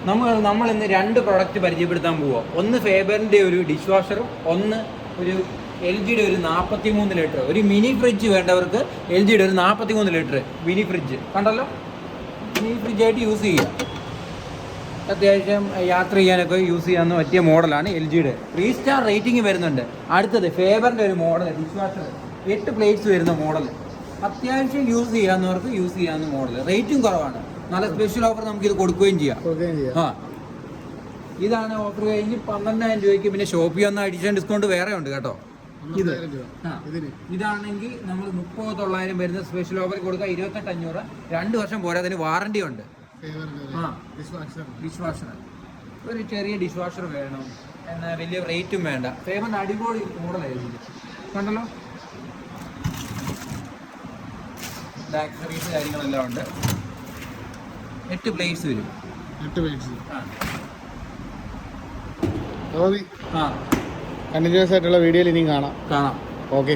നമ്മൾ ഇന്ന് 2 പ്രോഡക്റ്റ് പരിചയപ്പെടുത്താൻ പോവുക. ഒന്ന് ഫേബറിൻ്റെ ഒരു ഡിഷ് വാഷറും, ഒന്ന് ഒരു LG യുടെ ഒരു 43 ലിറ്റർ ഒരു മിനി ഫ്രിഡ്ജ് വേണ്ടവർക്ക് LG യുടെ ഒരു 43 ലിറ്റർ മിനി ഫ്രിഡ്ജ് കണ്ടല്ലോ. മിനി ഫ്രിഡ്ജായിട്ട് യൂസ് ചെയ്യാം, അത്യാവശ്യം യാത്ര ചെയ്യാനൊക്കെ യൂസ് ചെയ്യാവുന്ന പറ്റിയ മോഡലാണ് LG യുടെ. 3 സ്റ്റാർ റേറ്റിംഗ് വരുന്നുണ്ട്. അടുത്തത് ഫേബറിൻ്റെ ഒരു മോഡൽ ഡിഷ് വാഷർ 8 പ്ലേറ്റ്സ് വരുന്ന മോഡൽ, അത്യാവശ്യം യൂസ് ചെയ്യാവുന്നവർക്ക് യൂസ് ചെയ്യാവുന്ന മോഡൽ, റേറ്റും കുറവാണ്. നല്ല സ്പെഷ്യൽ ഓഫർ നമുക്ക് ഇത് കൊടുക്കുകയും ചെയ്യാം. ഇതാണ് ഓഫർ കഴിഞ്ഞ് 12,000 രൂപയ്ക്ക്. പിന്നെ ഷോപ്പിൽ വന്ന അഡീഷണൽ ഡിസ്കൗണ്ട് വേറെ ഉണ്ട് കേട്ടോ. ഇതാണെങ്കിൽ നമ്മൾ 30,900 വരുന്ന സ്പെഷ്യൽ ഓഫർ കൊടുക്കുക. 28,500, 2 വർഷം പോരാ, അതിന് വാറണ്ടി ഉണ്ട്. ഡിഷ് വാഷർ ഒരു ചെറിയ ഡിഷ് വാഷർ വേണം, എന്നാൽ വലിയ റേറ്റും വേണ്ട. ഫേബറിന്റെ അടിപൊളി മോഡലായിരുന്നു കണ്ടല്ലോ. ആക്സറീസ് കാര്യങ്ങളെല്ലാം ഉണ്ട്. 8 പ്ലേറ്റ്സ് വരും. 8 പ്ലേറ്റ്സ്. കണ്ടിന്യൂസ് ആയിട്ടുള്ള വീഡിയോയിൽ ഇനിയും കാണാം. ഓക്കെ.